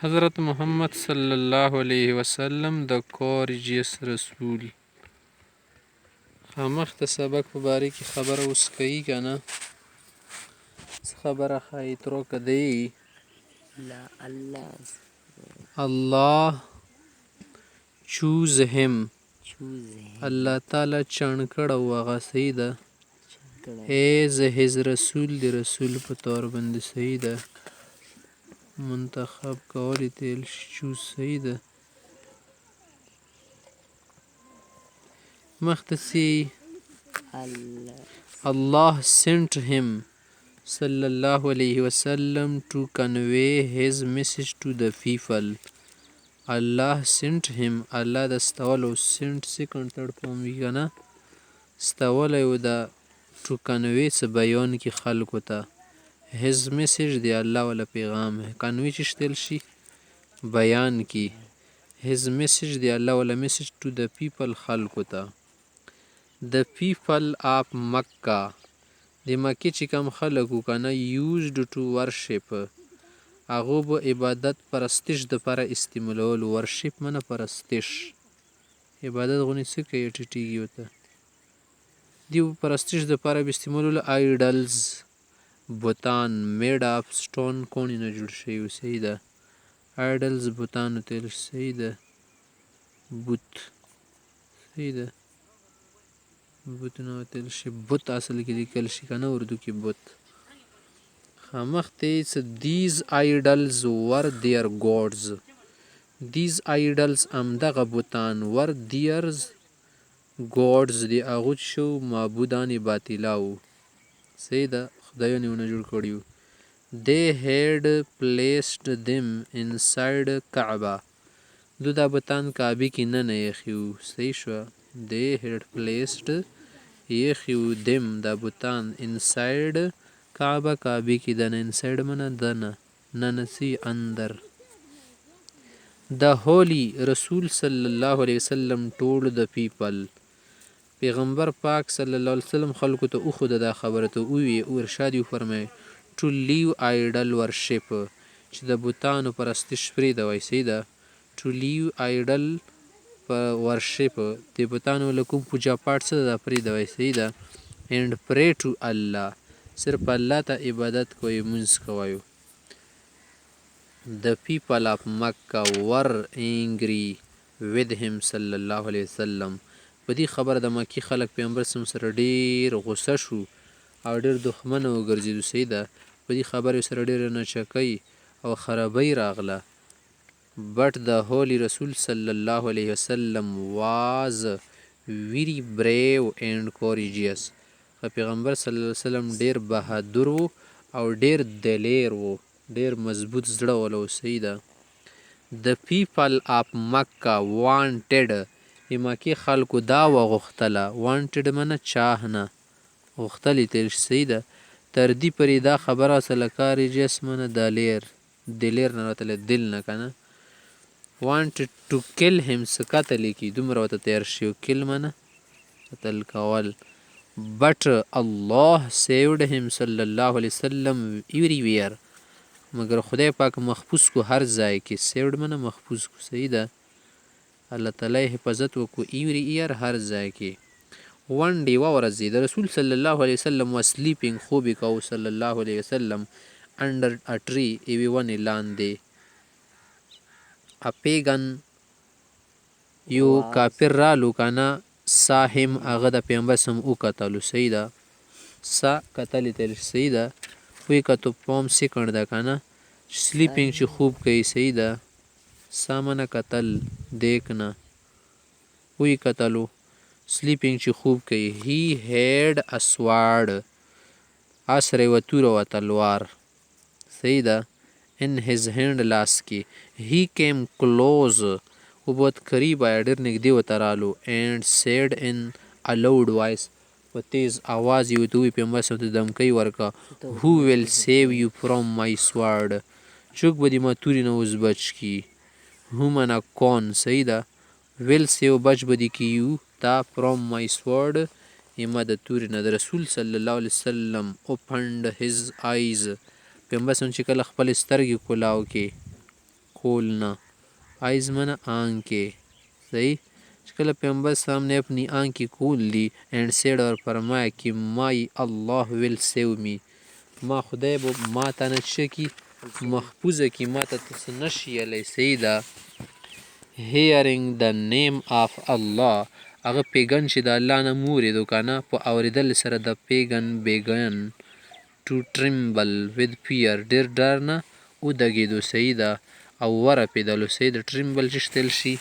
حضرت محمد صلی الله علیه وسلم د کورجیس رسول خامخ د سبق په باره کې خبره اوس کوي که نه څه خبره ښایي تروکه دی الله choose him الله تعالی چڼ کړه او هغه صحیح ده as his رسول د رسول په طور باندې صحیح ده منتخب کولی تیل choose صحیح ده مختصی Allah sent him صلی الله علیه وسلم to convey his message to the people Allah sent him الله د استولو sent second third form وي که نه استولی و د to convey څه بیان کې خلکو ته his message دی الله والا پیغام convey چې شتل شي بیان کی his message دی الله والا message to the people خلکو ته the people of Mecca د مکې چې کوم خلک وو که نه used to worship هغو به عبادت پرستش دپاره استعمالولو ورشپ منه پرستش عبادت غونې څه کوي ټیټېږي ورته دې به پرستش دپاره به استعمالولو آیډلز بوتان میډ اف سټون کونې نه جوړ شوي وو صحیح ده آیډلز بوتانو ته ویل صحیح ده بوت صحیح ده بوتونه ورته ویل شي بت اصل کې لیکل شي که نه اردو کې بت خامخ ته these idols were their gods these idols همدغه بوتان were their gods د هغو شو معبودان باطله وو صحیح ده خدایانو یې ونه جوړ کړي وو they had placed them inside کعبه دو دا بوتان کعبې کې ننه ایښي وو صحیح شوه they had placed ایښي وو them دا بوتان inside کعبه کعبې کې دنه انسایډ منه دنه ننسی اندر the holy رسول صلی الله علیه وسلم told the people پیغمبر پاک صلی الله علیه وسلم خلکو ته وښوده دا خبره ته ووی او ارشاد یې وفرمایه to leave idol worship چې د بوتانو پرستش پرېږدوئ صحیح ده to leave idol worship د بوتانو له کوم پوجا پاټ څه ده دا پرېږدوئ صحیح ده and pray to Allah صرف الله ته عبادت کوئ مونځ کوئ the people of Mecca were angry with him صلی الله علیه وسلم په دې خبره د مکې خلک پیغمبر صلی الله سره ډېر غوسه شو او ډېر دښمنه وګرځېدو صحیح ده په دې خبرې سره ډېره نچکۍ او خرابۍ راغله but the holy رسول صلی الله علیه وسلم was very brave and courageous پیغمبر صلی الله علیه وسلم ډېر بهادر و او ډېر دلیر و ډېر مضبوط زړه والا و صحیح ده the people of Mecca wanted د مکې خلکو دا وغوښتله wanted منه چاه نه غوښتلې تېر صحیح ده تر دې پورې دا خبره اصله courageous منه دلیر دلیر نه راته دل نه که نه wanted to kill him څه قتل یې کړي دومره ورته تیار شي kill منه قتل کول but Allah saved him صلی الله علیه وسلم everywhere مگر خدای پاک محفوظ کو هر ځای کې saved منه محفوظ کو صحیح ده الله تعالی حفاظت وکړو everywhere هر ځای کې one day یوه ورځ د رسول صلی الله علیه وسلم was sleeping خوب یې کوو صلی الله علیه وسلم under a tree یوې ونې لاندې a pagan یو کافر رالو که نه ساهم هغه د پیغمبر سم وکتلو صحیح ده سا کتلې ته صحیح ده ویې کتو پام سیکنډ ده که نه سلیپینګ چې خوب کوي صحیح ده سا منه کتل دیک نه ویې کتلو سلیپینګ چې خوب کوي he had a sword سره یوه توره وه تلوار صحیح ده in his hand لاس کې he came close و بہت قریب آیا ډېر نږدې ورته رالو and said in a loud voice په تیز آواز یې ورته ووایي پیغمبر صاحب ته دمکۍ ورکړه who will save you from my sword څوک به دې ما تورې نه اوس بچ کي who منه کون صحیح ده will save بچ به دې کي you تا from my sword یما د تورې نه د رسول صلی الله علیه وسلم opened his eyes پیغمبر صلی چې کله خپل سترګې کولاو کې کول نه آیز منه آنکې صحیح چې کله پیغمبر صاحب نے اپنی آنکھیں کھول لی اینڈ سیڈ اور فرمایا کہ مائی اللہ ول سیو می ما خدای به ما ته نه څه کي محفوظه کي ما ته څه نشي یلی صحیح ده هیرینګ د نیم آف الله هغه پیغن چې د الله نه مورېدو که نه په اورېدل سره د پیغن بیګن ټو ټریمبل ود فیر ډېر ډر نه ودګېدو صحیح ده او ورپېدلو صحیح ده ټریمبل چې شتل شي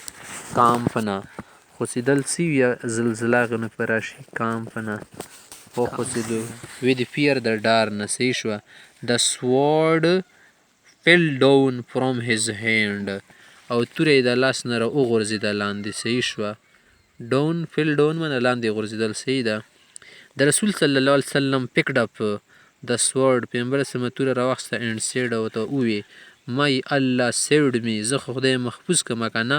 کامپ نه خوڅېدل څه وي یا زلزله هغه نه په راشي کامپ نه وخوڅېدو ود فیر د ډار نه صحیح شوه د سوارډ fell down from his hand او توره یې د لاس نه را وغورځېده لاندې صحیح شوه ډاون فل ډاون منه لاندې غورځېدل صحیح ده د رسول صلی الله علیه وسلم پکډ اپ د سورډ پیغمبر سمه توره راواخیسته اینډ سیډ او ته ووې مای الله سیوډ می زه خو خدای محفوظ کړمه که نه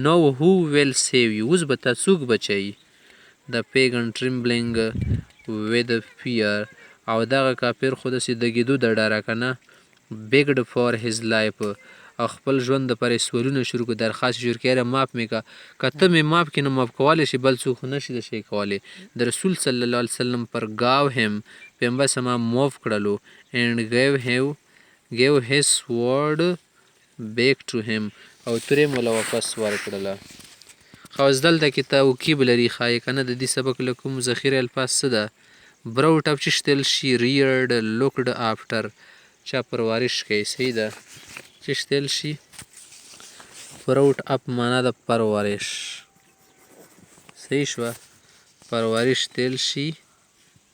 نو هو ویل سیو یو اوس به تا څوک بچوي د پیغن ټریمبلینګ ود فیر او دغه کافر خو داسې دګېدو د ډاره که نه بیګډ فار هز لایف او خپل ژوند دپاره یې سوالونه شروع کړو درخواست شروع کړه یاره ماف مې که که ته مې ماف کړې نو ماف کولی شي بل څوک خو نه شي د شی کولی د رسول صلی الله علیه وسلم پر گاو هم پیغمبر سما موف کړلو اینډ گیو his sword back to him او تورې موله واپس ورکړله خو اوس دلته کې توکیب لري ښایي که نه د دې سبق له کوم ذخیره الفاظ څه ده براوټ اپ چې شتل شي ریړډ لوکډ آفټر چا پرورش کوي صحیح ده چې شتل شي براوټ اپ معنا د پرورش صحیح شوه پرورش تل شي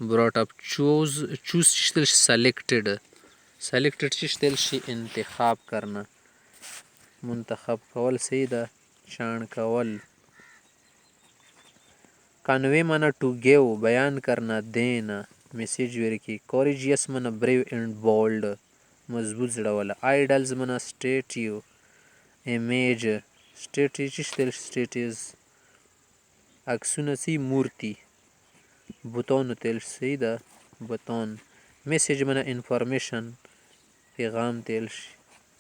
براوټ اپ چوز چې شتل شي سلیکټډ چې شتل شي انتخاب کرنا منتخب کول صحیح ده چاڼ کول کانوی معنا ټو گیو بیان کرنا دینا میسیج ورکی کوریجیس معنا بریو اینڈ بولډ مضبوط زړه والا آیډلز معنا سټیټیو امیج سټیټی چې شتل سټیټیز عکسونه سی مورتی بوتون تل صحیح ده بوتون میسیج معنا انفارمیشن پیغام تل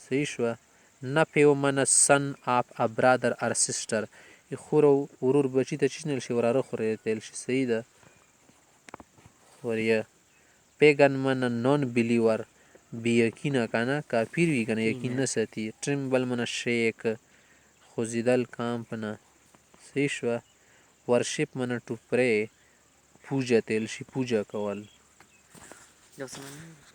صحیح شوه نفیو معنا سن آف ا برادر ار سسټر خور او ورور بچی ته چې نل شي وراره خورې تل شي صحیح ده خوريه پیغن معنا نون بلیور بی یقینه که نه کافر وي که نه یقین نه ساتي ټریمبل معنا شیک خوځېدل کامپ نه صحیح شوه ورشپ معنا ټو پرې پوجه تل شي پوجه کول